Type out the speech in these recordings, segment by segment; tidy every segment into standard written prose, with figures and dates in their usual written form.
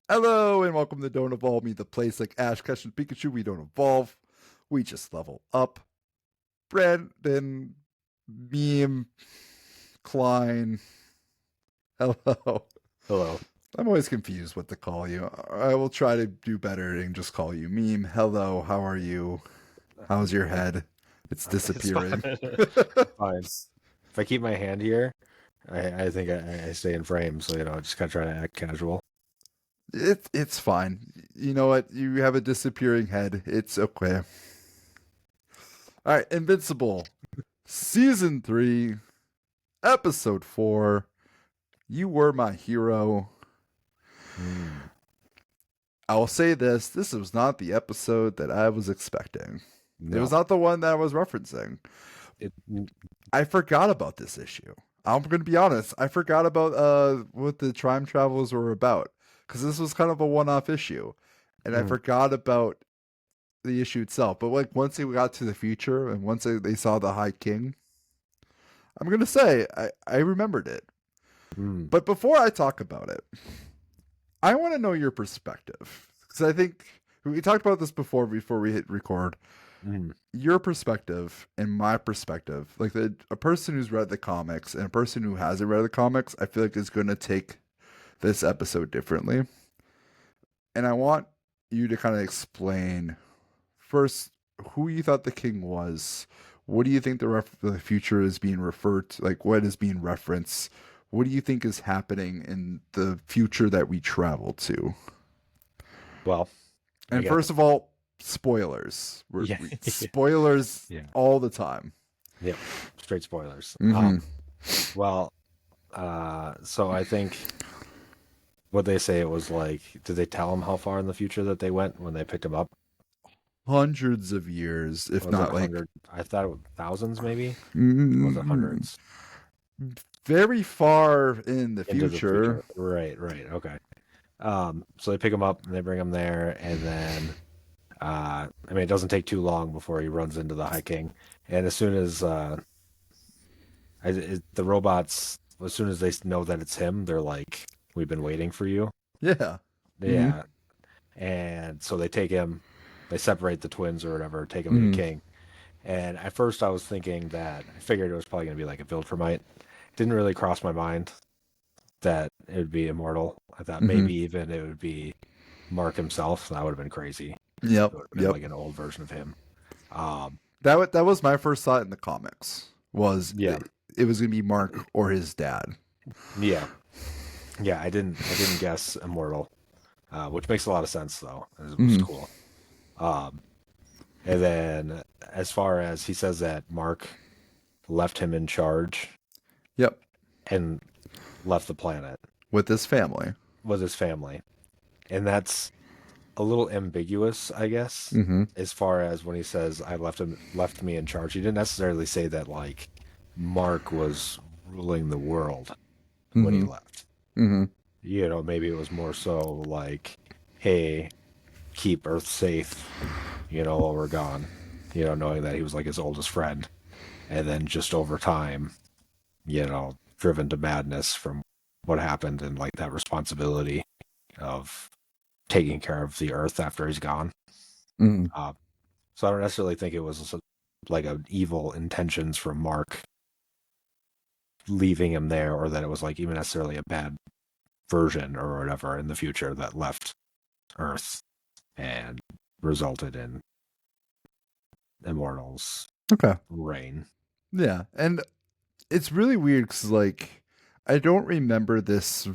Hello and welcome to Don't Evolve Me, the place like Ash Ketchum Pikachu. We don't evolve, we just level up. Brandon, Miym, Klein. Hello. Hello. I'm always confused what to call you. I will try to do better and just call you Miym. Hello, how are you? How's your I, head? It's it's fine. disappearing. I'm fine. If I keep my hand here, I think I stay in frame. So, I just kind of try to act casual. It's fine. You know what? You have a disappearing head. It's okay. All right, Invincible, season 3, episode 4. You were my hero. Hmm. I will say this was not the episode that I was expecting. It was No. not the one that I was referencing. It, I forgot about this issue. I'm going to be honest. I forgot about what the Time Travelers were about because this was kind of a one-off issue, and I mm, forgot about the issue itself. But like once they got to the future and once they saw the High King, I'm going to say I remembered it. mm, But before I talk about it, I want to know your perspective because I think we talked about this before we hit record. mm. Your perspective and my perspective, like a person who's read the comics and a person who hasn't read the comics, I feel like is going to take this episode differently. And I want you to kind of explain first who you thought the king was. What do you think the future is being referred to? Like, what is being referenced? What do you think is happening in the future that we travel to? Well, I And got first of all, spoilers. yeah, Spoilers yeah, all the time. yep. Straight spoilers. Mm-hmm. Well, so I think what they say it was like, did they tell him how far in the future that they went when they picked him up? Hundreds of years, if Was it not like 100? I thought it was thousands, maybe. Or was it mm, hundreds very far in the into the future. future? Right, right, okay. So they pick him up and they bring him there, and then I mean, it doesn't take too long before he runs into the High King, and as soon as the robots, as soon as they know that it's him, they're like, "We've been waiting for you." Yeah. Mm-hmm. Yeah, and so they take him, they separate the twins or whatever, take him to the Mm-hmm. king. And at first, I was thinking that I figured it was probably going to be like a Viltrumite. Didn't really cross my mind that it would be immortal. I thought Mm-hmm. maybe even it would be Mark himself. That would have been crazy. Yep. It would have been Yep. like an old version of him. Um, That was my first thought in the comics. Was yeah, it was gonna be Mark or his dad? yeah, yeah. I didn't guess immortal, which makes a lot of sense though. It was Mm-hmm. cool. Um, and then as far as he says that Mark left him in charge Yep. and left the planet With his family. with his family, and that's a little ambiguous, I guess, Mm-hmm. as far as when he says I left me in charge. He didn't necessarily say that like Mark was ruling the world when he Mm-hmm. left. Mm-hmm. Maybe it was more so like, hey, keep Earth safe, while we're gone. Knowing that he was like his oldest friend. And then just over time, driven to madness from what happened and like that responsibility of taking care of the Earth after he's gone. Mm-hmm. Uh, so I don't necessarily think it was like an evil intentions from Mark leaving him there, or that it was like even necessarily a bad version or whatever in the future that left Earth and resulted in Immortals' Okay. reign. Yeah, and it's really weird because like I don't remember this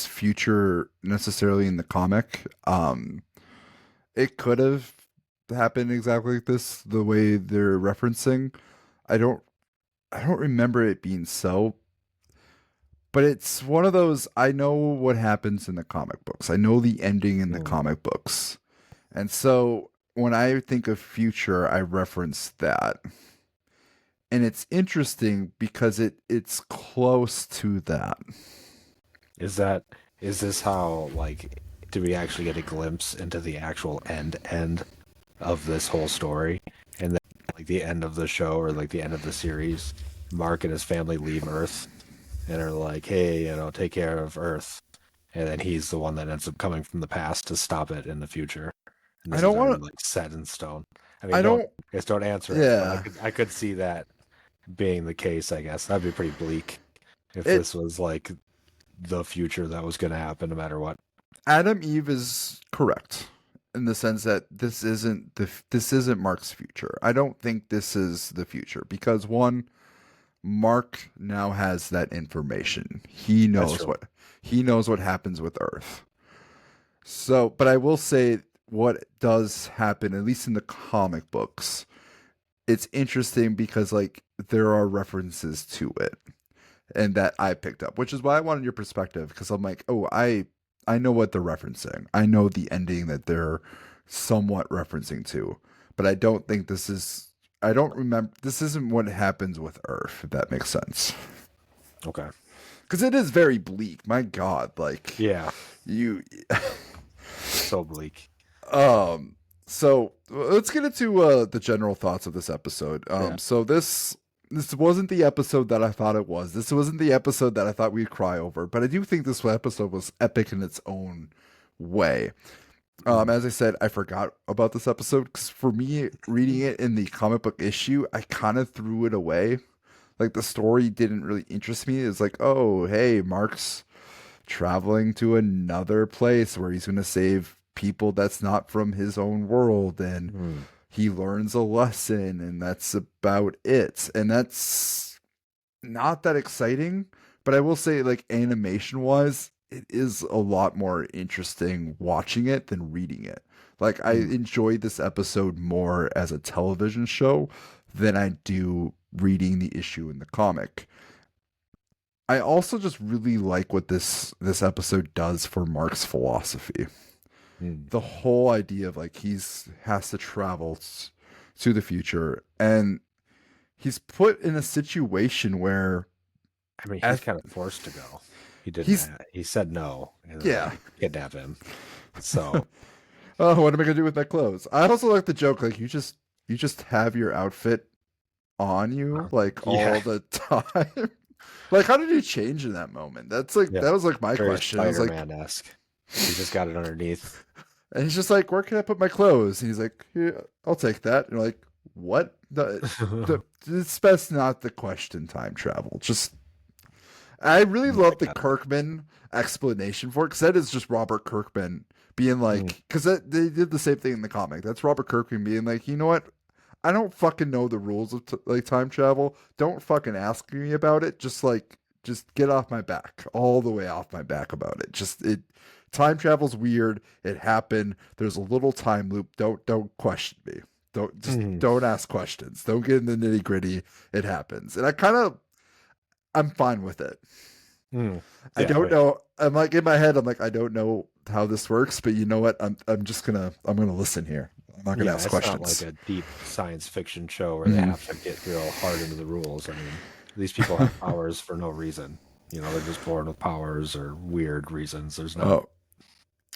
future necessarily in the comic. It could have happened exactly like this, the way they're referencing. I don't I don't remember it being so, but it's one of those I know what happens in the comic books. I know the ending in the Mm. comic books. And so when I think of future, I reference that. And it's interesting because it's close to that. Is this how like do we actually get a glimpse into the actual end of this whole story? And then like the end of the show or like the end of the series, Mark and his family leave Earth and are like, hey, take care of Earth. and then he's the one that ends up coming from the past to stop it in the future. And I this is don't already want like set in stone. I I mean, don't don't I guess don't answer it, but yeah. I could see that being the case. I guess that'd be pretty bleak if It this was like the future that was going to happen no matter what. Adam Eve is correct in the sense that this isn't Mark's future. I don't think this is the future because one, Mark now has that information. That's true. He knows what happens with Earth. So, but I will say what does happen, at least in the comic books, it's interesting because like there are references to it and that I picked up, which is why I wanted your perspective because I'm like, oh, I know what they're referencing. I know the ending that they're somewhat referencing to, but I don't think this is. I don't remember. This isn't what happens with Earth. If that makes sense, Okay. because it is very bleak. My God, like Yeah. you. So bleak. Um. So let's get into the general thoughts of this episode. Yeah. So this wasn't the episode that I thought it was. This wasn't the episode that I thought we'd cry over. But I do think this episode was epic in its own way. Mm. As I said, I forgot about this episode because for me, reading it in the comic book issue, I kind of threw it away. Like the story didn't really interest me. It's like, oh, hey, Mark's traveling to another place where he's going to save people that's not from his own world, and Mm. he learns a lesson, and that's about it. And that's not that exciting, but I will say, like, animation wise, it is a lot more interesting watching it than reading it. Like, I Mm. enjoyed this episode more as a television show than I do reading the issue in the comic. I also just really like what this episode does for Mark's philosophy. Mm. The whole idea of like he's has to travel to the future, and he's put in a situation where I mean, he's eth- kind of forced to go. He didn't. he's He said no, and then yeah. they kidnap him. So Oh, what am I gonna do with my clothes? I also like the joke like you just have your outfit on you like yeah, all the time. Like how did you change in that moment? That's like yeah, that was like my very question. I was like, Spider-Man esque. He's just got it underneath. and he's just like, where can I put my clothes? And he's like, here, I'll take that. And you're like, what? It's best not the question time travel. Just I really Oh my love the God. Kirkman explanation for it because that is just Robert Kirkman being Mm. like, because they did the same thing in the comic. That's Robert Kirkman being like, you know what? I don't fucking know the rules of like time travel. Don't fucking ask me about it. Just get off my back, all the way off my back about it. Time travel's weird. It happened. There's a little time loop. Don't question me. Mm. Don't ask questions. Don't get in the nitty gritty. It happens, and I'm fine with it. Mm. I Yeah, don't wait. know. I'm like in my head. I'm like I don't know how this works, but you know what? I'm gonna listen here. I'm not gonna Yeah, ask it's not like questions. a deep science fiction show where they Mhm. have to get real hard into the rules. I mean, these people have powers for no reason. You know, they're just born with powers or weird reasons. There's no.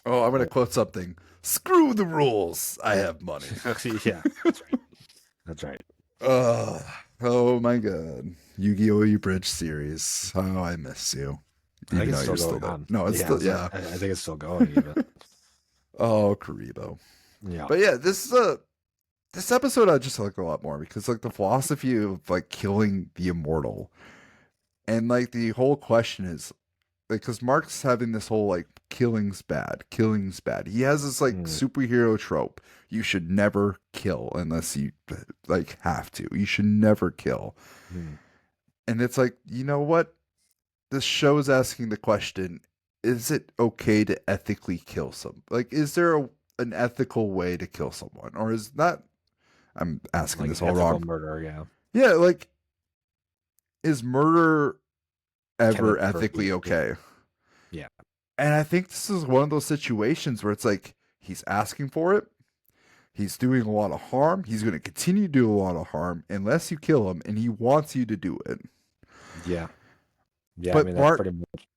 Oh, I'm gonna quote something. Screw the rules. I have money. Yeah, that's right. That's right. Oh, oh my god. Yu-Gi-Oh! U-Bridge series. Oh, I miss you. I think Even it's though still you're still going there. on. No, it's Yeah, still yeah. I think it's still going even. Oh, Karibo. Yeah. But yeah, this episode I just like a lot more because like the philosophy of like killing the immortal and like the whole question is like because Mark's having this whole like killing's bad. He has this like Mm. superhero trope. You should never kill unless you like have to. You should never kill. Mm. And it's like, you know what? This show's asking the question, is it okay to ethically kill some? Like, is there an ethical way to kill someone? Or is not, I'm asking Like this all ethical wrong. murder, yeah. Yeah, like, is murder Can ever it ever ethically be? Yeah. okay? Yeah. And I think this is one of those situations where it's like, he's asking for it. He's doing a lot of harm. He's going to continue to do a lot of harm unless you kill him, and he wants you to do it. Yeah. Yeah, I mean But that's Mark, pretty much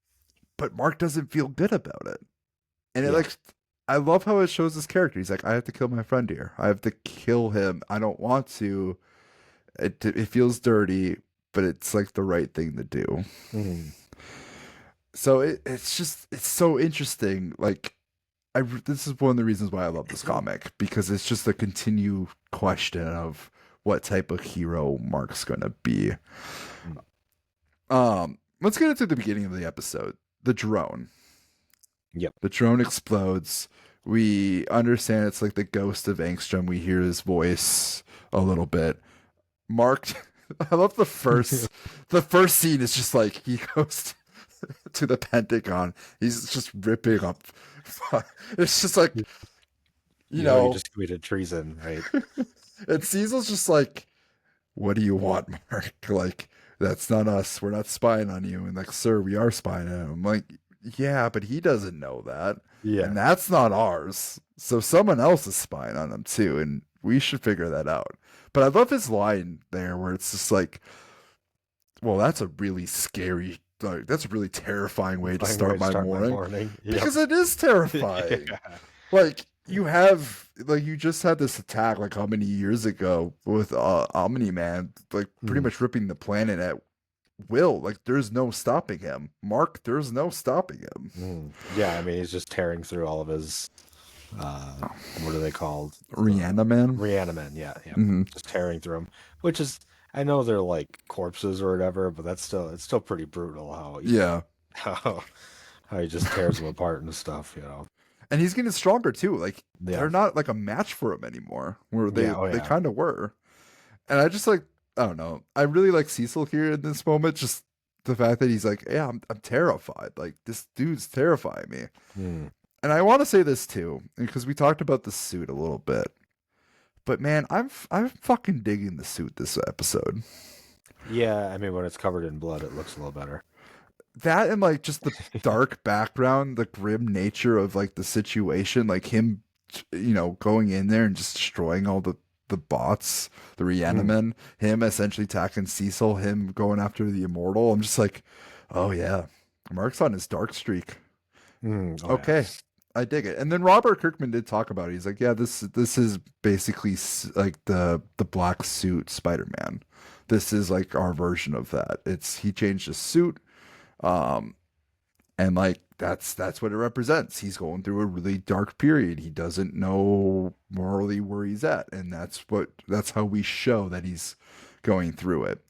but Mark doesn't feel good about it. And it yeah. like I love how it shows his character. He's like, I have to kill my friend here. I have to kill him. I don't want to. It feels dirty, but it's like the right thing to do. Mm. So it's so interesting. Like this is one of the reasons why I love this comic because it's just a continued question of what type of hero Mark's gonna be. Mm. Let's get into the beginning of the episode. The drone. Yep. The drone explodes. We understand it's like the ghost of Angstrom. We hear his voice a little bit. Mark, I love the first scene is just like he goes to the Pentagon. He's just ripping up. It's just like you You know, you know, just committed treason, right? and Cecil's just like, "What do you want, Mark? Like that's not us. We're not spying on you." And like, "Sir, we are spying on him." I'm like, yeah, but he doesn't know that, Yeah. and that's not ours. So someone else is spying on him too, and we should figure that out. But I love his line there where it's just like, well, that's a really scary, like, that's a really terrifying way to Fine way start to my start my morning morning. Yep. because it is terrifying. Yeah. Like you just had this attack like how many years ago with Omni Man, like pretty Mm. much ripping the planet at will. Like there's no stopping him. Mark, there's no stopping him. Mm. Yeah, I mean, he's just tearing through all of his, what are they called? Rihanna Man. Reanimen, yeah, yeah. Hmm. Just tearing through them, which is, I know they're like corpses or whatever, but it's still pretty brutal Yeah. how, how he just tears them apart and stuff, you know. And he's getting stronger too. Like Yeah. they're not like a match for him anymore. Where Yeah, oh they yeah. kind of were. And I just like I don't know. I really like Cecil here in this moment. Just the fact that he's like, yeah, I'm terrified. Like this dude's terrifying me. Mm. And I want to say this too because we talked about the suit a little bit. But man, I'm fucking digging the suit this episode. Yeah, I mean, when it's covered in blood, it looks a little better. That and like just the dark background, the grim nature of like the situation, like him, going in there and just destroying all the bots, the Mm. Reanimen, him essentially attacking Cecil, him going after the Immortal. I'm just like, oh yeah, Mark's on his dark streak. Mm. Oh yeah. Okay, I dig it. And then Robert Kirkman did talk about it. He's like, yeah, this is basically like the black suit Spider-Man. This is like our version of that. It's he changed his suit. Um, and like that's what it represents. He's going through a really dark period. He doesn't know morally where he's at, and that's how we show that he's going through it.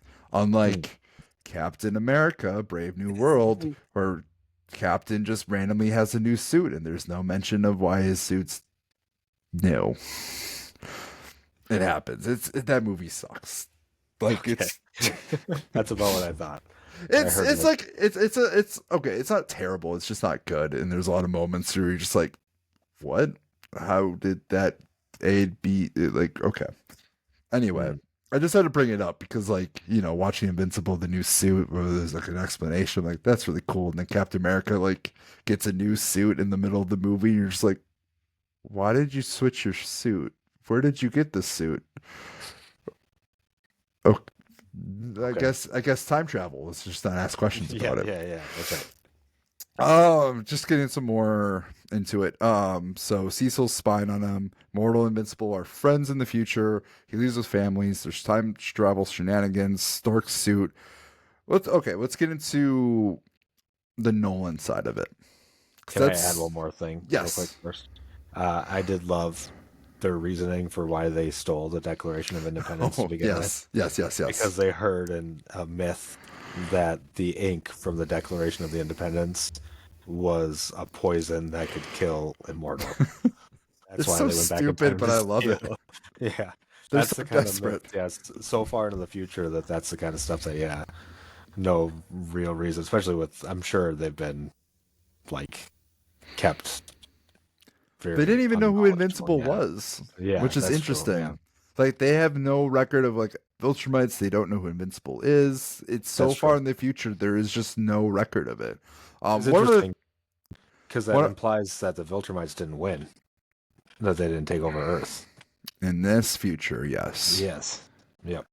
Mm. Unlike Captain America, Brave New World, where Captain just randomly has a new suit and there's no mention of why his suit's new. It happens. That movie sucks. Like Okay. it's That's about what I thought. I It's heard it's like, like it's okay. It's not terrible. It's just not good. And there's a lot of moments where you're just like, what? How did that aid be like? Okay. Anyway, mm. I just had to bring it up because like watching Invincible, the new suit, where there's like an explanation, like that's really cool. And then Captain America like gets a new suit in the middle of the movie, and you're just like, why did you switch your suit? Where did you get this suit? Oh, Okay. I guess time travel. Let's just not ask questions Yeah, about it. yeah, yeah. That's right. Just getting some more into it. So Cecil's spying on him. Mortal and Invincible are friends in the future. He leaves with families. There's time travel shenanigans. Stark's suit. Let's get into the Nolan side of it. 'Cause Can I add that's one more thing real quick yes. first? I did love their reasoning for why they stole the Declaration of Independence to Oh begin with, yes, yes, yes, because yes. they heard in a myth that the ink from the Declaration of the Independence was a poison that could kill immortal. That's It's why so they went back in stupid, time but to I love it. steal. Yeah, They're that's so the kind of myth. desperate. Yeah, so far into the future that's the kind of stuff that, yeah, no real reason. Especially with, I'm sure they've been like kept They didn't very even know who unknowledgeable. Invincible Yeah, was, yeah, which is that's true. Yeah, interesting. Like they have no record of like Viltrumites. They don't know who Invincible is. It's so that's far true. in the future. There is just no record of it. It's One of the interesting because that one implies that the Viltrumites didn't win, that they didn't take over Earth. in this future, yes. Yes. Yep.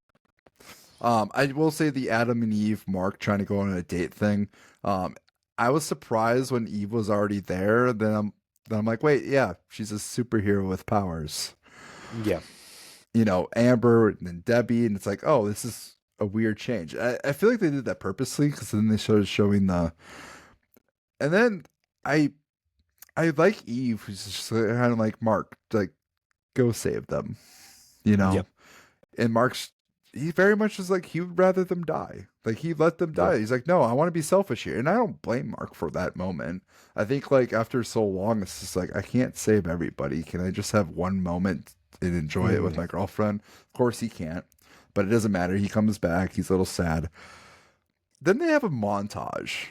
I will say the Adam and Eve Mark trying to go on a date thing. Um, I was surprised when Eve was already there. Then I'm like, wait, yeah, she's a superhero with powers. Yeah. Amber and then Debbie, and it's like, oh, this is a weird change. I feel like they did that purposely because then they started showing And then I I like Eve, who's just kind of like Mark, like go save them, you know. Yep. And Mark's he very much is like he would rather them die. Like he let them Yep. die. He's like, no, I want to be selfish here, and I don't blame Mark for that moment. I think like after so long, it's just like I can't save everybody. Can I just have one moment and enjoy it with Mm. my girlfriend? Of course he can't, but it doesn't matter. He comes back. He's a little sad. Then they have a montage,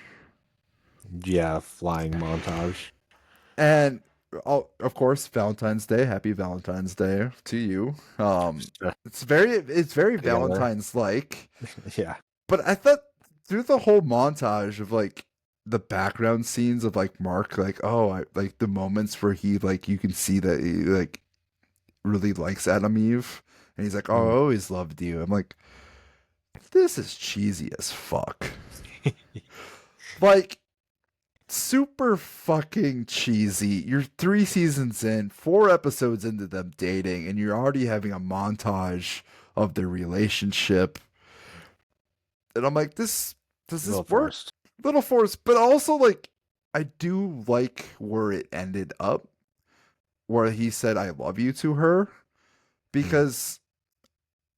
Yeah, flying montage. and of course, Valentine's Day. Happy Valentine's Day to you. It's very Together. Valentine's like. Yeah. But I thought through the whole montage of like the background scenes of like Mark, like like the moments where he like you can see that he like really likes Adam Eve, and he's like, "Oh, I Mm. always loved you." I'm like, this is cheesy as fuck, like super fucking cheesy. You're 3 seasons in, 4 episodes into them dating, and you're already having a montage of their relationship, and I'm like, this does A little this work? forced. Little forced, but also like I do like where it ended up, where he said I love you to her, Mm. because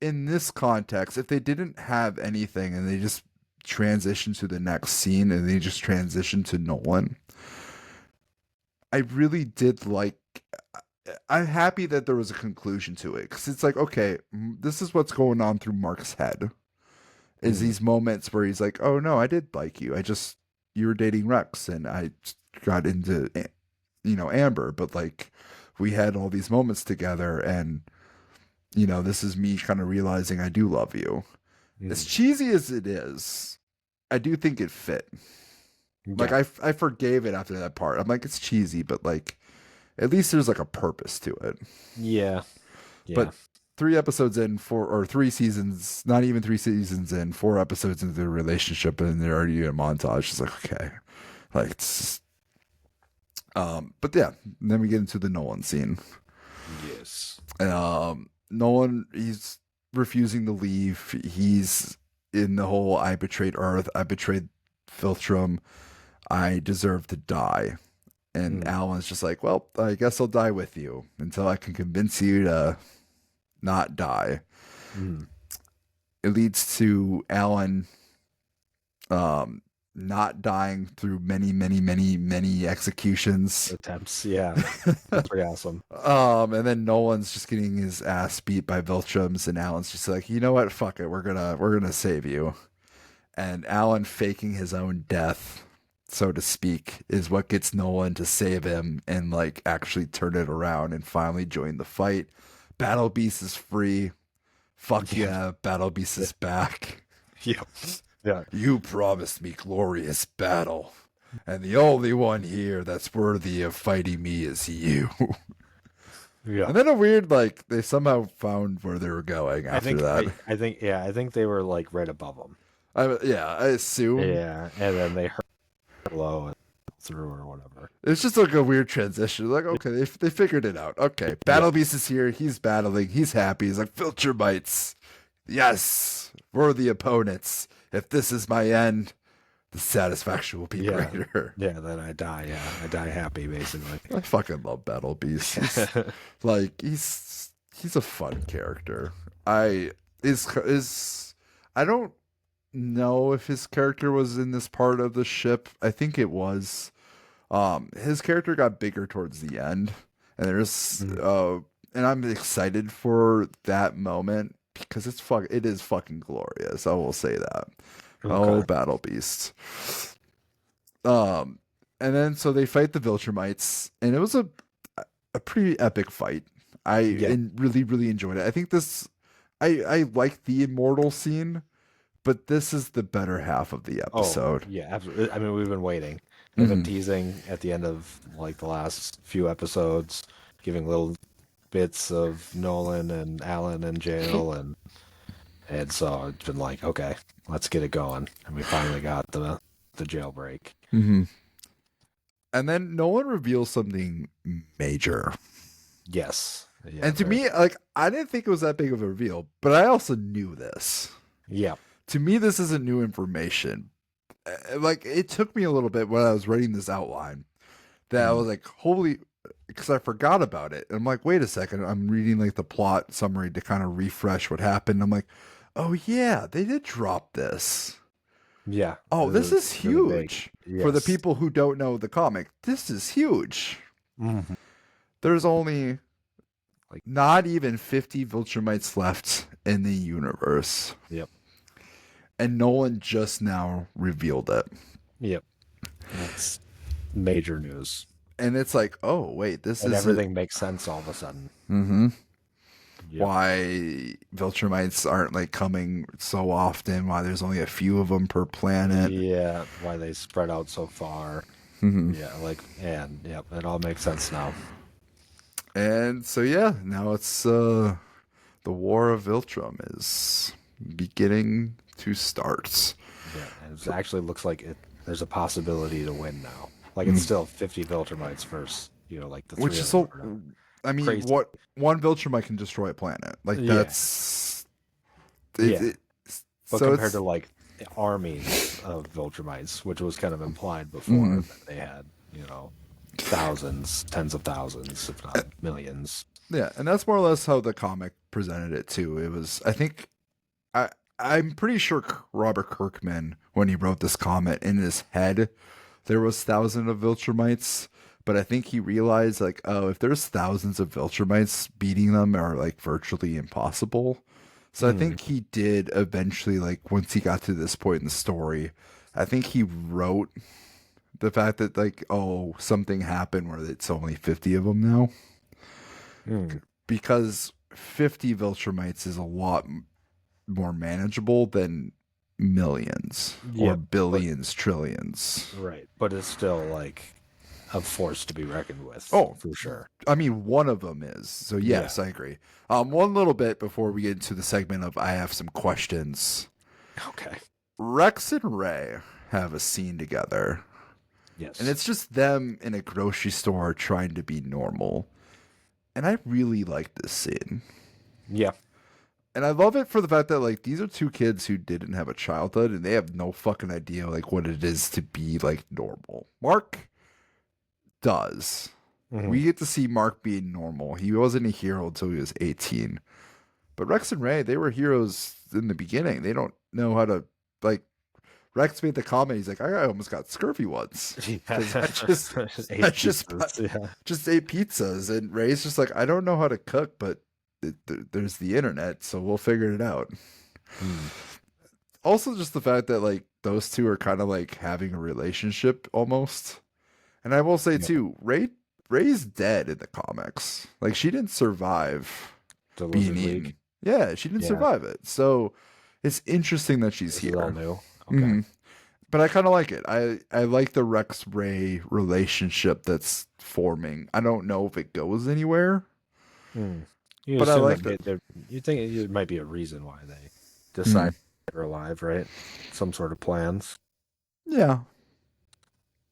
in this context, if they didn't have anything and they just transitioned to the next scene and they just transitioned to Nolan, I really did like. I'm happy that there was a conclusion to it, because it's like, okay, this is what's going on through Mark's head, is Mm. these moments where he's like, "Oh no, I did like you. I just you were dating Rex, and I got into Amber, but like we had all these moments together, and this is me kind of realizing I do love you." As Mm. cheesy as it is, I do think it fit. Like Yeah. I forgave it after that part. I'm like, it's cheesy, but like at least there's like a purpose to it. Yeah. Yeah. But 3 episodes in, 3 seasons, not even 3 seasons in, 4 episodes into their relationship, and they're already in a montage. It's like, okay, like it's just, but yeah, then we get into the Nolan scene. Yes. Nolan, he's refusing to leave. He's in the whole I betrayed Earth, I betrayed Filtrum, I deserve to die. And Mm. Alan's just like, well, I guess I'll die with you until I can convince you to not die. Mm. It leads to Alan um, not dying through many, many, many, many executions. Attempts. Yeah. That's pretty awesome. And then Nolan's just getting his ass beat by Viltrums, and Alan's just like, you know what, fuck it, we're gonna save you. And Alan faking his own death, so to speak, is what gets Nolan to save him and like actually turn it around and finally join the fight. Battle Beast is free. Fuck Yeah. yeah, Battle Beast is back. Yep. Yeah. You promised me glorious battle, and the only one here that's worthy of fighting me is you. Yeah. And then a weird, like, they somehow found where they were going I after think that. I think yeah, I think they were like right above them. I assume. Yeah, and then they heard low and through or whatever. It's just like a weird transition. Like, okay, they figured it out. Okay, Yeah. Battle Beast is here. He's battling. He's happy. He's like, filter bites. Yes, we're the opponents. If this is my end, the satisfaction will be Yeah. greater. Yeah, then I die. Yeah, I die happy basically. I fucking love Battle Beast. He's a fun character. I is I don't know if his character was in this part of the ship. I think it was. His character got bigger towards the end, and Mm. and I'm excited for that moment because it is fucking glorious. I will say that. Oh, Okay. Battle Beast. Um, and then so they fight the Viltrumites, and it was a pretty epic fight. Yeah. Really really enjoyed it. I think I like the immortal scene, but this is the better half of the Oh, episode. yeah, absolutely. I mean, we've been waiting. They've been Mhm. teasing at the end of like the last few episodes, giving little bits of Nolan and Alan in jail and so it's been like, okay, let's get it going. And we finally got the jailbreak. Mhm. And then no one reveals something major. Yes. Yeah, And to very. me, like, I didn't think it was that big of a reveal, but I also knew this. Yeah. To me, this isn't new information. like it took me a little bit when I was writing this outline that I Mm. was like, holy, because I forgot about it. And I'm like, wait a second. I'm reading like the plot summary to kind of refresh what happened. I'm like, oh yeah, they did drop this. Yeah, Oh, it this was is really big. huge. For the Yes. people who don't know the comic, this is huge. Mhm. There's only Like, not even 50 Viltrumites left in the universe. yep, And Nolan just now revealed it. yep. That's major news, And it's like, oh, wait, this and is it. everything makes sense all of a sudden. Mm-hmm. Yep. Why Viltrumites aren't like coming so often, why there's only a few of them per planet. Yeah, why they spread out so far. Mm-hmm. Yeah, like, and yep, it all makes sense now. And so, yeah, now it's the War of Viltrum is beginning to start. Yeah, and it actually looks like there's a possibility to win now. Like, it's still 50 Viltrumites versus, like the Which three is of them. so, I mean, Crazy. what one Viltrumite can destroy a planet. Like, Yeah, that's, yeah. But so compared it's, to, like, armies of Viltrumites, which was kind of implied before, that they had, thousands, tens of thousands, if not millions. yeah, and that's more or less how the comic presented it too. It was, I think, I I'm pretty sure Robert Kirkman, when he wrote this comic, in his head there was thousands of Viltrumites, but I think he realized like, oh, if there's thousands of Viltrumites, beating them are like virtually impossible. So I Hmm. think he did eventually, like once he got to this point in the story, I think he wrote the fact that like, oh, something happened where it's only 50 of them now, Hmm. because 50 Viltrumites is a lot more manageable than millions or Yep. But billions, trillions. right, but it's still like a force to be reckoned with Oh, for sure. I mean, one of them is. So, Yeah. yes, I agree. One little bit before we get into the segment of I have some questions. Okay. Rex and Ray have a scene together, and Yes. it's just them in a grocery store trying to be normal. And I really like this scene. Yeah. And I love it for the fact that like these are two kids who didn't have a childhood and they have no fucking idea like what it is to be like normal. Mark does. Hmm. We get to see Mark being normal. He wasn't a hero until he was 18. But Rex and Ray, they were heroes in the beginning. They don't know how to like Rex made the comment, he's like, I almost got scurvy once. Because I just Eight I just pizzas. Yeah. just ate pizzas. And Ray's just like, I don't know how to cook, but there's the internet, so we'll figure it out. Hmm. Also, just the fact that like those two are kind of like having a relationship almost. And I will say Yep. too, Ray's dead in the comics. Like she didn't survive The being Lizard eaten. League. Yeah, she didn't Yeah. survive it. So it's interesting that she's This is all here. new. Okay. Mhm. But I kind of like it. I like the Rex Ray relationship that's forming. I don't know if it goes anywhere, Hmm. You but I assume like that that. you think it might be a reason why they Mhm. decide they're alive, right? Some sort of plans, Yeah,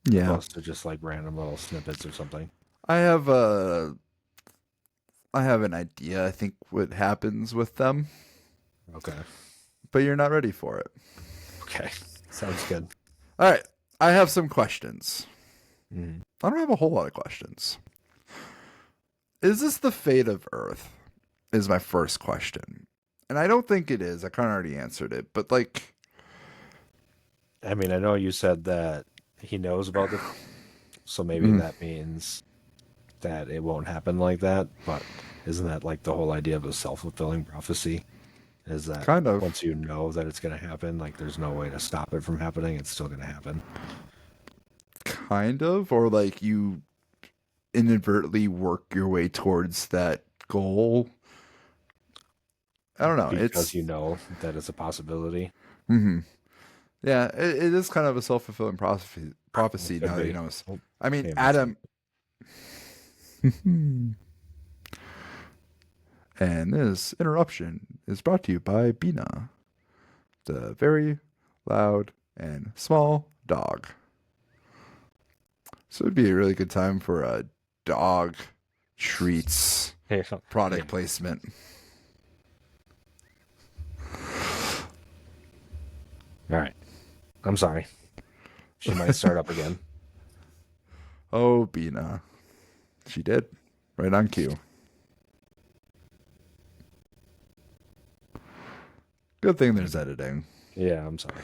yeah. opposed to just like random little snippets or something. I have a I have an idea. I think what happens with them, Okay. but you're not ready for it. Okay. Sounds good. All right, I have some questions. Mhm. I don't have a whole lot of questions. Is this the fate of Earth? Is my first question. And I don't think it is. I kind of already answered it, but like, I mean, I know you said that he knows about it, so maybe mm, that means that it won't happen like that. But isn't that like the whole idea of a self-fulfilling prophecy? Is that kind of, once you know that it's going to happen, like there's no way to stop it from happening, it's still going to happen. or like you inadvertently work your way towards that goal. I don't know. Because It's, you know that it's a possibility. mhm. Yeah, it is kind of a self fulfilling prophecy. It Prophecy could now that you be. know. Oh, I mean, hey, my phone. Adam. And this interruption is brought to you by Bina, the very loud and small dog. So it'd be a really good time for a dog treats Yeah. product placement. All right. I'm sorry. She might start up again. Oh, Bina. She did. Right on cue. Good thing there's editing. Yeah, I'm sorry.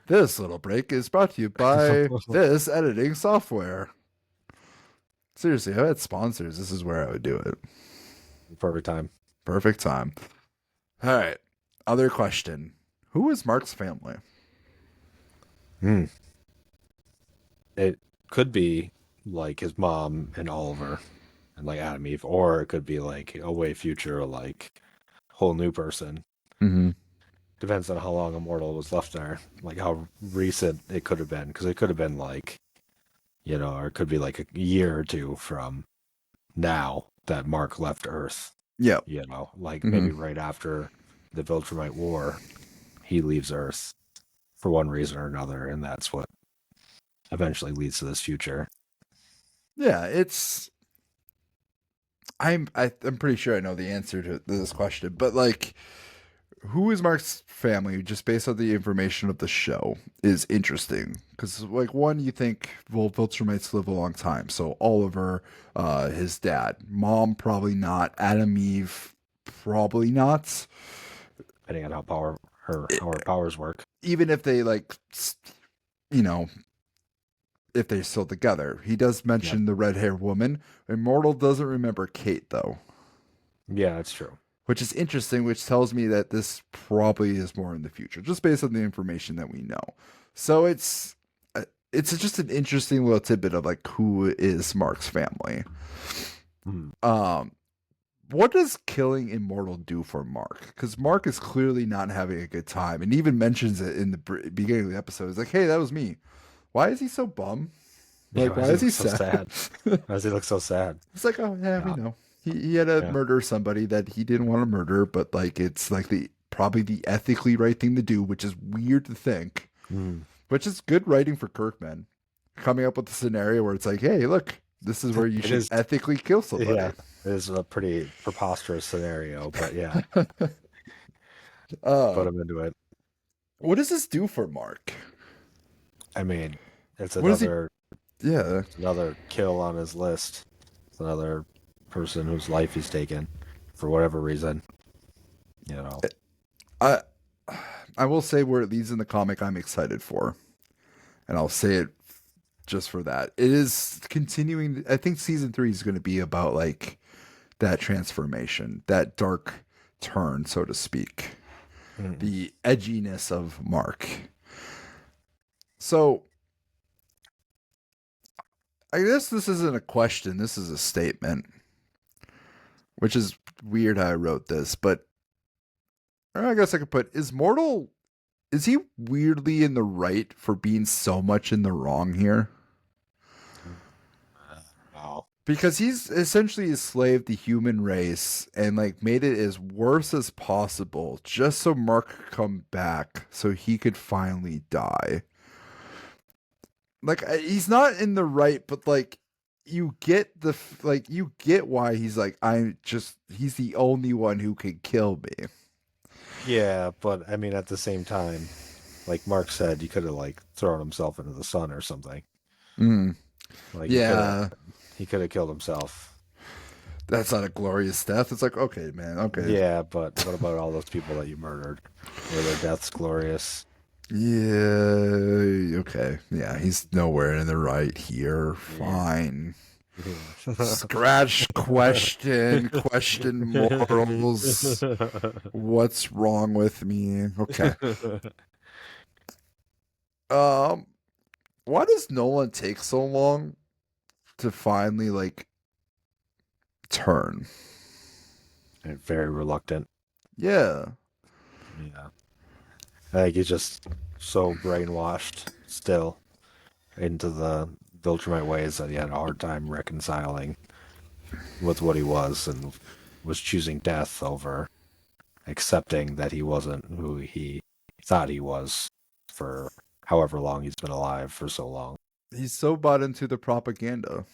This little break is brought to you by this editing software. Seriously, if I had sponsors, this is where I would do it. Perfect time. Perfect time. All right. Other question. Who is Mark's family? It could be like his mom and Oliver and like Adam Eve, or it could be like a way future, like whole new person. Mm-hmm. Depends on how long Immortal was left there, like how recent it could have been, because it could have been like, or it could be like a year or two from now that Mark left Earth. Yep. Like Mm-hmm. maybe right after the Viltrumite War, he leaves Earth for one reason or another, and that's what eventually leads to this future. Yeah, I'm pretty sure I know the answer to this question, but like, who is Mark's family? Just based on the information of the show, is interesting because, like, one, you think, well, Viltrumites live a long time, so Oliver, his dad, mom, probably not, Adam Eve, probably not. Depending on how her powers work. Even if they you know, if they're still together, he does Yep. mention the red haired woman. Immortal doesn't remember Kate though. Yeah, that's true. Which is interesting, which tells me that this probably is more in the future, just based on the information that we know. So it's just an interesting little tidbit of like who is Mark's family. Hmm. What does killing Immortal do for Mark? Because Mark is clearly not having a good time, and even mentions it in the beginning of the episode. It's like, "Hey, that was me." Why is he so bum? Yeah, Like, why why does he is he look so sad? sad? Why does he look so sad? It's like, oh yeah, we Yeah, know. He had to yeah. murder somebody that he didn't want to murder, but like it's like the probably the ethically right thing to do, which is weird to think. Mm. Which is good writing for Kirkman. Coming up with a scenario where it's like, hey, look, this is where you It should is, ethically kill somebody. yeah, it is a pretty preposterous scenario, but yeah, uh put him into it. what does this do for Mark? I mean, it's What is he another yeah. it's another kill on his list. It's another person whose life he's taken for whatever reason. You know. I I will say where it leads in the comic I'm excited for. And I'll say it just for that. It is continuing. I think season 3 is going to be about like that transformation, that dark turn, so to speak, Mm. the edginess of Mark. So I guess this isn't a question, this is a statement, which is weird how I wrote this, but I guess I could put is he weirdly in the right for being so much in the wrong here? Wow. Because he's essentially enslaved the human race and like made it as worse as possible just so Mark could come back so he could finally die. Like he's not in the right, but like you get you get why he's like he's the only one who can kill me. Yeah, but I mean, at the same time, like Mark said, he could have like thrown himself into the sun or something. Mm, Like yeah, he could have killed himself. that's not a glorious death. It's like okay, man, okay, Yeah, but what about all those people that you murdered? Were their deaths glorious? yeah, okay, yeah. He's nowhere in the right here. Yeah. Fine. Yeah. Scratch question morals. What's wrong with me? Okay. Um, why does Nolan take so long to finally like turn? And very reluctant. Yeah. Yeah. I think he's just so brainwashed still into the Viltrumite ways that he had a hard time reconciling with what he was and was choosing death over accepting that he wasn't who he thought he was for however long he's been alive for so long. He's so bought into the propaganda.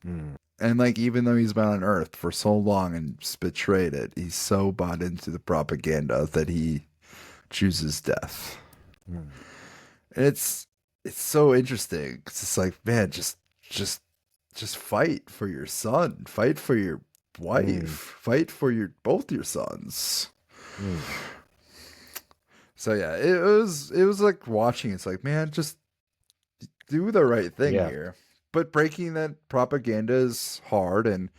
Mm. And like even though he's been on Earth for so long and just betrayed it, he's so bought into the propaganda that he chooses death. Mm. And it's so interesting. 'Cause it's like, man, just just fight for your son, fight for your wife, Mm, fight for your both your sons. mm, So yeah, it was like watching. It's like, man, just do the right thing yeah. here. But breaking that propaganda is hard, and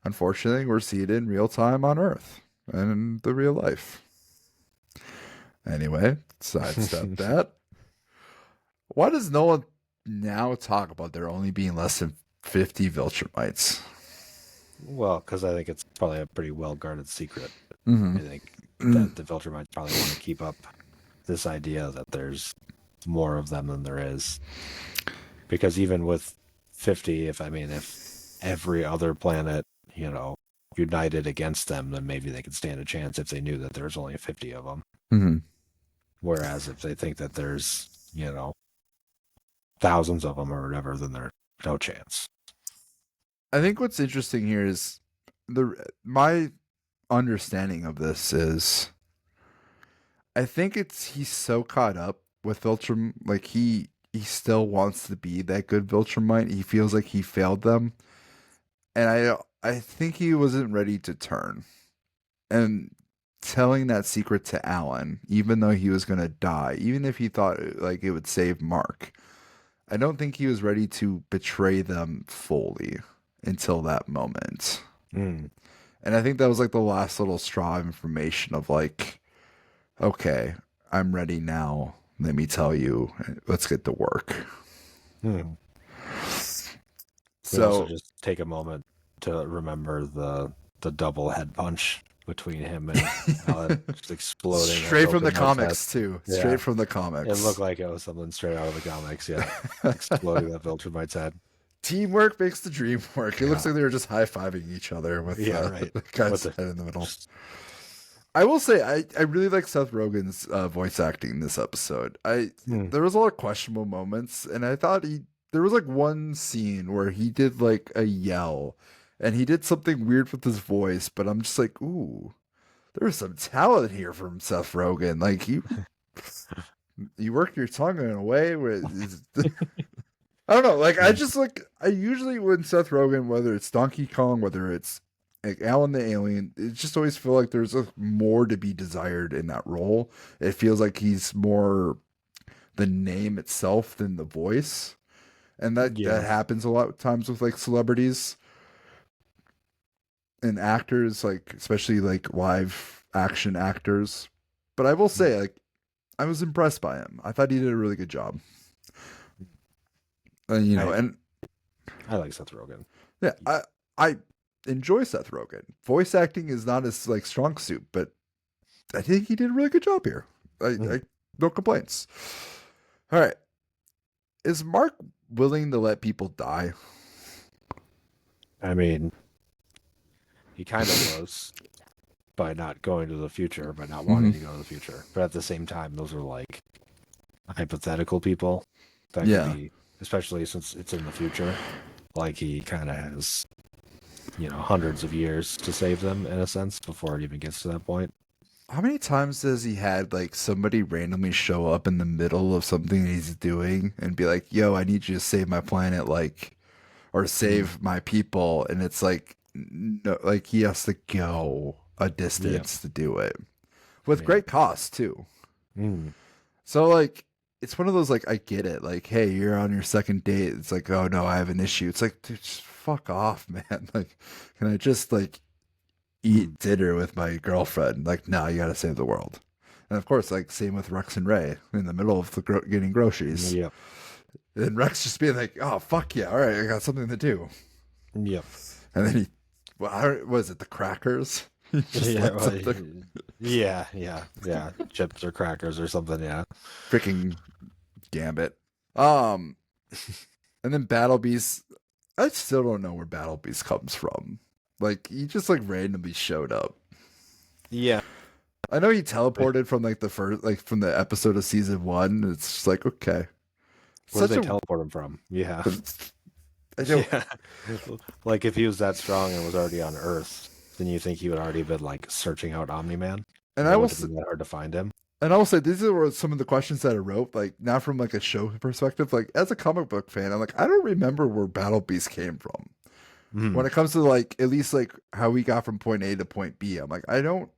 unfortunately, we're seeing it in real time on Earth and in the real life. Anyway, sidestep that. Why does no one now talk about there only being less than 50 Viltrumites? Well, because I think it's probably a pretty well guarded secret. Mm-hmm. I think that the Viltrumites probably want to keep up this idea that there's more of them than there is. Because even with 50, if every other planet, united against them, then maybe they could stand a chance if they knew that there's only 50 of them. Mm-hmm. Whereas if they think that there's, thousands of them or whatever, then there's no chance. I think what's interesting here is my understanding of this is I think it's he's so caught up with Viltrum, like he still wants to be that good Viltrumite. He feels like he failed them, and I think he wasn't ready to turn. And telling that secret to Alan, even though he was gonna die, even if he thought like it would save Mark, I don't think he was ready to betray them fully until that moment. Mm. And I think that was like the last little straw of information of like, okay, I'm ready now. Let me tell you, let's get to work. Mm. We also So just take a moment to remember the double head punch between him and Alan, just exploding that straight from the Viltrumite's head. comics too. Yeah, Straight from the it looked comics. like it was something straight out of the comics. Yeah, exploding that Viltrumite's head. Teamwork makes the dream work. It looks Yeah, like they were just high fiving each other with yeah, right. the With guy's the head in the middle. just, I will say I really like Seth Rogen's voice acting in this episode. I mm, There was a lot of questionable moments, and I thought there was like one scene where he did like a yell, and he did something weird with his voice, but I'm just like, ooh, there's some talent here from Seth Rogen. Like you work your tongue in a way where I don't know. Like I mm, just like I usually when Seth Rogen, whether it's Donkey Kong, whether it's like Alan the Alien, it just always feel like there's more to be desired in that role. It feels like he's more the name itself than the voice, and that yeah, happens a lot of times with like celebrities and actors, like especially like live action actors. But I will say, like I was impressed by him. I thought he did a really good job. I And I like Seth Rogen. yeah, I enjoy Seth Rogen. Voice acting is not his like strong suit, but I think he did a really good job here. Mm. I no complaints. All right, is Mark willing to let people die? I mean, he kind of was by not going to the future, by not Mm-hmm. wanting to go to the future. But at the same time, those are like hypothetical people that could Yeah. be, especially since it's in the future. Like he kind of has, hundreds of years to save them in a sense before it even gets to that point. How many times has he had like somebody randomly show up in the middle of something he's doing and be like, "Yo, I need you to save my planet," like, or Mm. save my people, and it's like, no, like he has to go a Yeah, distance to do it with yeah. great cost too. Mm. So like it's one of those like I get it. Like, hey, you're on your second date. It's like, oh no, I have an issue. It's like, dude, just fuck off, man. Like, can I just like Mm. eat dinner with my girlfriend? Like, no, you gotta save the world. And of course, like same with Rex and Ray in the middle of the getting groceries. Yep, And Rex just being like, oh fuck yeah, all right, I got something to do. yep. And then he, well, how was it the crackers? He just Yeah, lights well, up the yeah. Chips or crackers or something. Yeah. freaking gambit. Um, and then Battle Beast. I still don't know where Battle Beast comes from. Like he just like randomly showed up. Yeah. I know he teleported from like the first, like from the episode of season one. It's just like okay, Where did such they a. teleport him from? Yeah. I don't. Yeah. Like if he was that strong and was already on Earth, then you think he would already been like searching out Omni Man, And and I it will. wouldn't have been that hard to find him. And I will say these are some of the questions that I wrote, like not from like a show perspective. Like as a comic book fan, I'm like, I don't remember where Battle Beast came from. When Mhm. it comes to like at least like how we got from point A to point B, I'm like, I don't.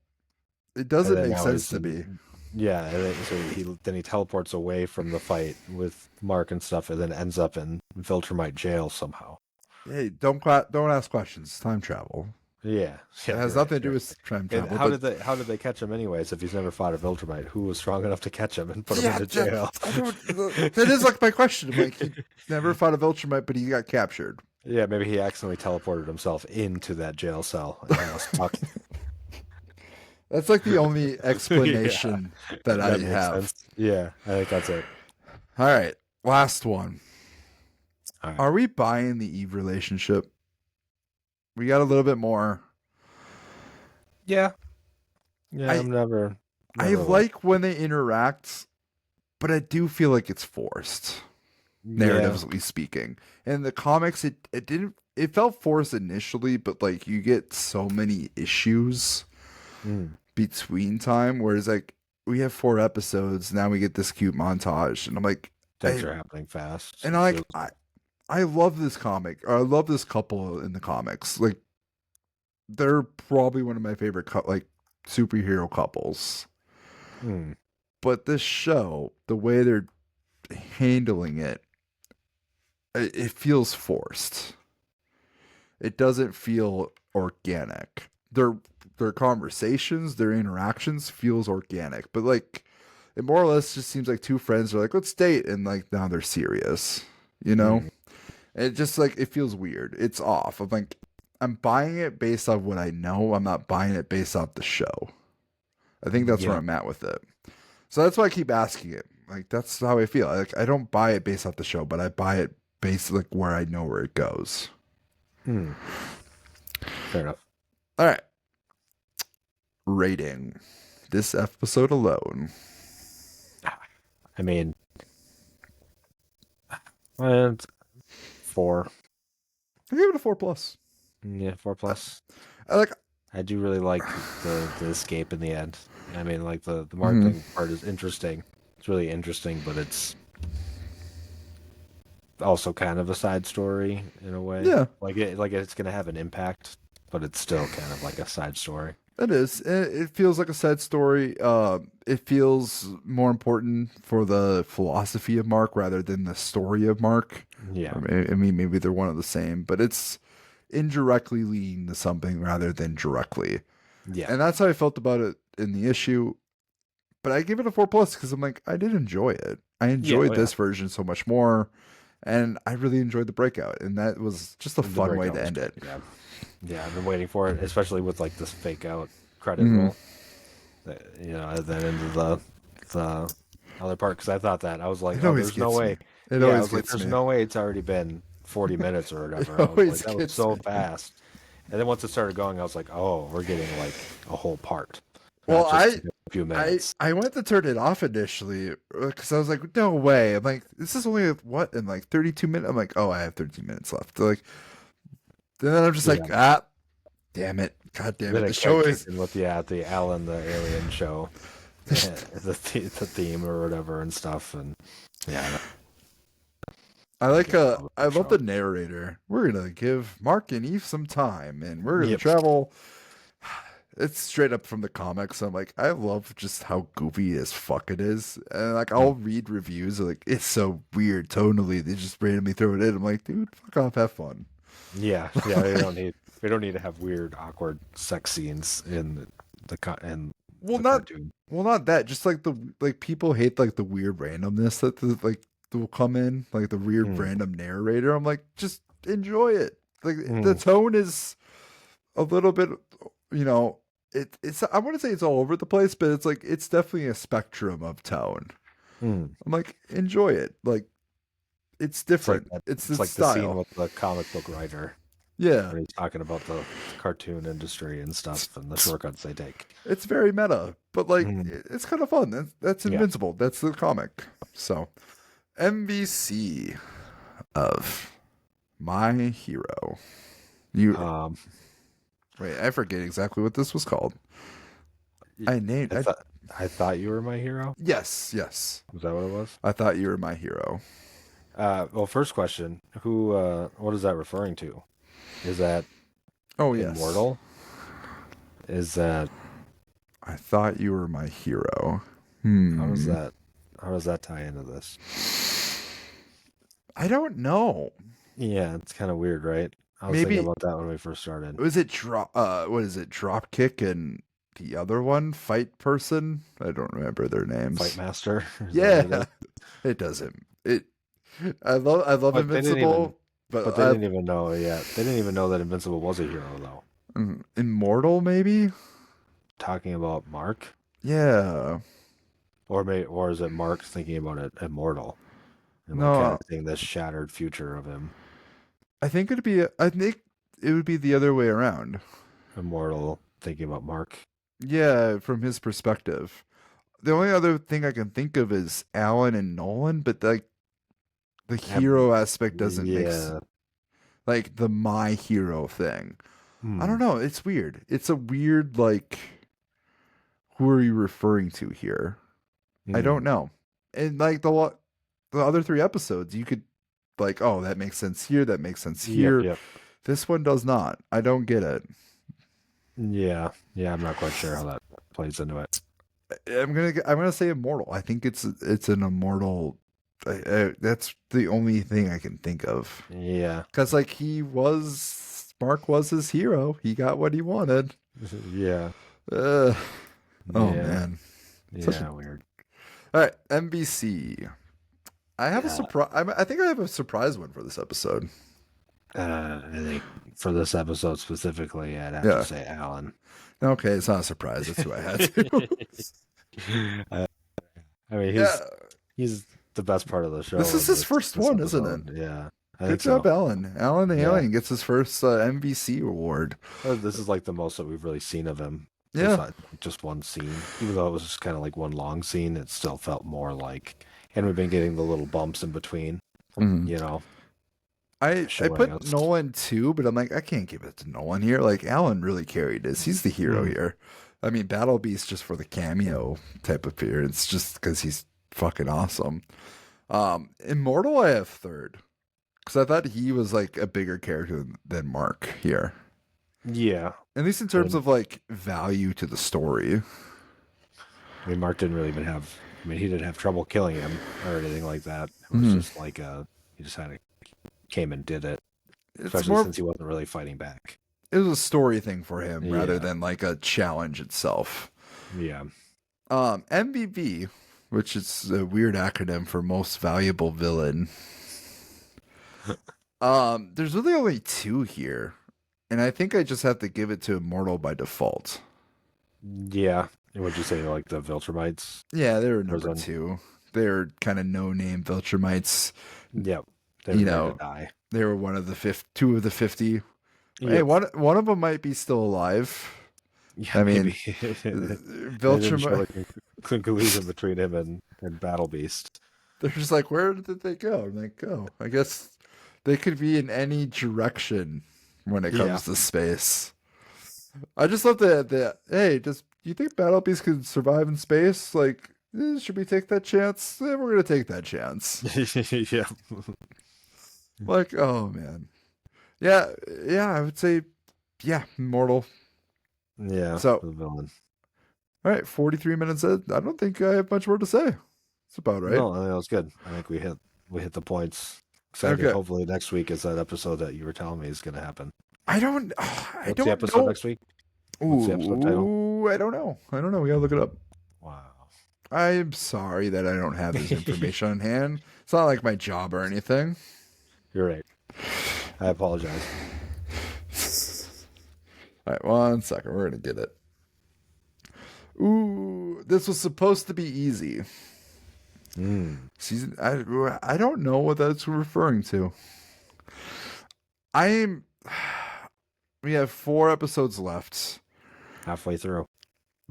It And doesn't then make now sense he's to me. in, yeah, and then he teleports away from the fight with Mark and stuff, and then ends up in Viltrumite jail somehow. Hey, don't ask questions. Time travel. Yeah, It yeah, has you're right. nothing to do You're with time right. And travel. But how did they catch him anyways? If he's never fought a Viltrumite, who was strong enough to catch him and put him yeah, into jail? I don't. That is like my question. I'm like, he never fought a Viltrumite, but he got captured. Yeah, maybe he accidentally teleported himself into that jail cell and now stuck. That's like the only Yeah, explanation that I that makes have. sense. Yeah, I think that's it. All right, last one. All right. Are we buying the Eve relationship? We got a little bit more. Yeah, yeah. I I'm never, I never like. like when they interact, but I do feel like it's forced, Yeah. narratively speaking. In the comics, it didn't. It felt forced initially, but like you get so many issues Mm. between time. Whereas like we have 4 episodes now, we get this cute montage, and I'm like, Things are happening fast. and It I like feels. I love this comic, or I love this couple in the comics. Like they're probably one of my favorite like superhero couples. Mm. But this show, the way they're handling it, it feels forced. It doesn't feel organic. Their conversations, their interactions feels organic, but like it more or less just seems like two friends are like, let's date, and like now they're serious, you know? Mm. It just like it feels weird. It's off. I'm like, I'm buying it based off what I know. I'm not buying it based off the show. I think that's where Yeah. I'm at with it. So that's why I keep asking it. Like that's how I feel. Like I don't buy it based off the show, but I buy it based like where I know where it goes. Mm. Fair enough. All right. Rating. This episode alone. I mean, and 4. I give it a 4 plus. Yeah, 4 plus. I like I do really like the escape in the end. I mean, like the mhm. marketing part is interesting. It's really interesting, but it's also kind of a side story in a way. Yeah, Like it's gonna have an impact, but it's still kind of like a side story. it is. It feels like a sad story. It feels more important for the philosophy of Mark rather than the story of Mark. Yeah, Or I mean, maybe they're one of the same, but it's indirectly leading to something rather than directly. yeah, And that's how I felt about it in the issue. But I give it a 4 plus because I'm like, I did enjoy it. I yeah. Oh enjoyed yeah, this version so much more. And I really enjoyed the breakout. And that was just a the fun way breakout to was end good. it. Yeah, yeah. I've been waiting for it, especially with like this fake out credit Hmm. roll. You know, and then into the other part because I thought that I was like, It oh, always there's no gets me. way. It Yeah, I always was like, gets there's me. no way it's already been 40 minutes or It whatever. I was like, always that was gets so me. fast. And then once it started going, I was like, oh, we're getting like a whole part, Well, not just a few minutes. I went to turn it off initially because I was like, no way. I'm like, this is only what in like 32 minutes. I'm like, oh, I have 13 minutes left. So like, then I'm just like, Yeah. damn it, god damn Then it. The it kind show of is kicked in with the Alan the alien show, the theme or whatever and stuff, and yeah, I I like get all I the love show. the narrator. We're gonna give Mark and Eve some time, and we're gonna Yep. travel. It's straight up from the comics. I'm like, I love just how goofy as fuck it is, and like I'll read reviews like it's so weird tonally. They just randomly throw it in. I'm like, dude, fuck off, have fun. Yeah, yeah. We don't need to have weird, awkward sex scenes in in Well, the not cartoon. not that. Just like the like people hate like the weird randomness that like will come in, like the weird Mm. random narrator. I'm like, just enjoy it. Like the Mm. tone is a little bit, you know, it's I want to say it's all over the place, but it's like it's definitely a spectrum of tone. Mm. I'm like, enjoy it. Like it's It's like different. that. It's It's its like the scene style. with the comic book writer Yeah. when he's talking about the cartoon industry and stuff and the shortcuts they take. It's very meta, but like Mm. it's kind of fun. That's Yeah. Invincible. That's the comic. So MVC of My Hero. You Um. wait, I forget exactly what this was called. I named I I thought I thought you were my hero. Yes, yes. Was that what it was? I thought you were my hero. Well, first question: Who? What is that referring to? Is that Oh, yes. immortal? Is that I thought you were my hero. how does Hmm. that how does that tie into this? I don't know. Yeah, it's kind of weird, right? I was thinking Maybe about that when we first started. was it drop? What is it? Drop kick and the other one, fight person. I don't remember their Fight names. Master, is that what it is? Yeah, it doesn't. It. I love But they didn't even, Invincible, but but they didn't even know yet. They didn't even know that Invincible was a hero, though. Immortal maybe. Talking about Mark, Yeah. or is it Mark thinking about it immortal and like kind No, of seeing this shattered future of him I think it'd be. I think it would be the other way around. immortal thinking about Mark? Yeah, from his perspective. The only other thing I can think of is Alan and Nolan, but like the Ab- hero aspect doesn't Yeah. like the my hero thing. I don't Hmm. know. It's weird. It's a weird like who are you referring to here? I Hmm. don't know. And like the other three episodes, you could like, oh, that makes sense here. That makes sense Yep. here. Yep. This one does not. I don't get it. Yeah. Yeah. I'm not quite sure how that plays into it. I'm gonna say immortal. I think it's an immortal. That's the only thing I can think of. Yeah. Because like Mark was his hero. He got what he wanted. Yeah. Uh, oh Yeah. man, such a. Yeah. Weird. All right, NBC. I have a Yeah. surprise. I think I have a surprise one for this episode. I think for this episode specifically, I'd have to Yeah. say Alan. Okay, it's not a surprise. That's who I had to. uh, I mean, Yeah. he's the best part of the This show is in his this first this one, isn't it? episode. Yeah, I Good think job, so. Alan. Alan the Yeah, Alien gets his first NBC award. this is like the most that we've really seen of him. Yeah. Besides just one scene, even though it was just kind of like one long scene, it still felt more like. And we've been getting the little bumps in between, Mhm. you know, I showing put us. Nolan too, but I'm like, I can't give it to Nolan here. Like Alan really carried this. He's the hero Mm, here. I mean, Battle Beast just for the cameo type appearance, just because he's fucking awesome. Immortal, I have third because I thought he was like a bigger character than Mark here, yeah, at least in terms and of like value to the story. I mean, Mark didn't really even have. I mean, he didn't have trouble killing him or anything like that. It was Mhm. just like he just had to came and did it, It's especially more. since he wasn't really fighting back. It was a story thing for him rather Yeah, than like a challenge itself. yeah, MVV, which is a weird acronym for most valuable villain. There's really only two here, and I think I just have to give it to Immortal by default. yeah. And would you say like the Viltrumites? Yeah, they were number Prison. two. They're kind of no-name Viltrumites. Yep, they You deserve to know, die. they were two of the 50. Hey, Yep. one of them might be still alive. Yeah, I maybe. mean, They didn't show Viltrum. the conclusion between him and Battle Beast. They're just like, where did they go? I'm like, oh, I guess they could be in any direction when it Yeah. comes to space. I just love the hey, do you think Battle Beast can survive in space? Like, should we take that chance? We're gonna take that chance. Yeah. Like, oh man, yeah, yeah, I would say, yeah, Immortal. Yeah, So, the villain. all right, 43 minutes in. I don't think I have much more to say. It's about right. No, I think that was good. I think we hit the points. Excited. Okay, Hopefully next week is that episode that you were telling me is going to happen. I What's the don't episode know. next week? What's the episode title? Ooh, I don't know. I don't know. We gotta look it up. Wow. I'm sorry that I don't have this information on hand. It's not like my job or anything. You're right. I apologize. All right, 1 second. We're gonna get it. Ooh, this was supposed to be easy. Mm. Season. I don't know what that's referring to. I'm. We have 4 episodes left. Halfway through.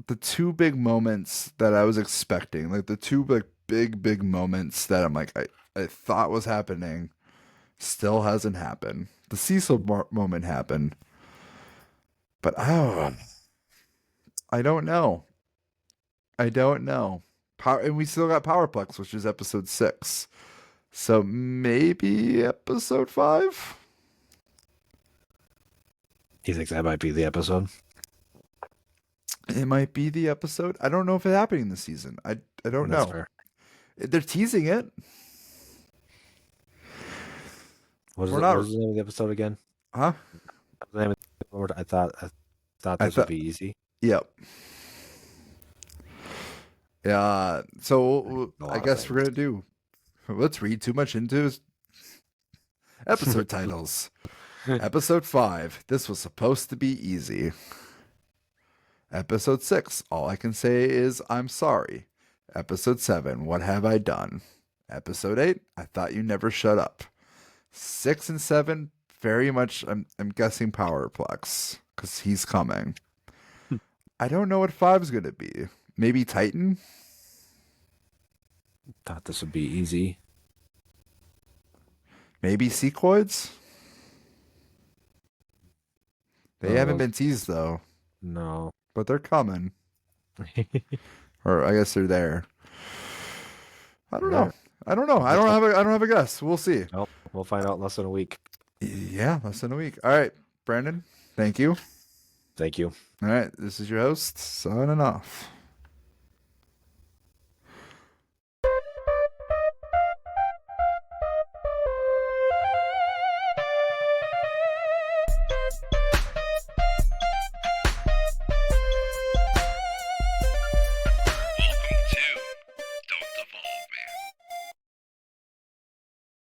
The two big moments that I was expecting, like the two big moments that I'm like I thought was happening, still hasn't happened. The Cecil moment happened, but I don't know. I don't know. And we still got Powerplex, which is episode 6. So maybe episode 5? Do you think that might be the episode? It might be the episode. I don't know if it's happening this season. I don't That's know. fair. They're teasing it. What is We're it? not, What was the name of the episode again? huh? The name of I thought I this would thought, be easy. yep. Yeah. So A I lot of guess we're things. gonna do. Let's read too much into episode titles. Episode 5. This was supposed to be easy. Episode 6. All I can say is I'm sorry. Episode 7. What have I done? Episode 8. I thought you never shut up. 6 and 7. Very much. I'm guessing Powerplex because he's coming. I don't know what 5 is gonna be. Maybe Titan. Thought this would be easy. Maybe Sequoids. They None of haven't those. been teased though, No. but they're coming. Or I guess they're there. I don't know. Right. I don't know. I don't have a guess. We'll see. Nope. We'll find out in less than a week. Yeah, less than a week. All right, Brandon. Thank you. Thank you. All right, this is your host signing off.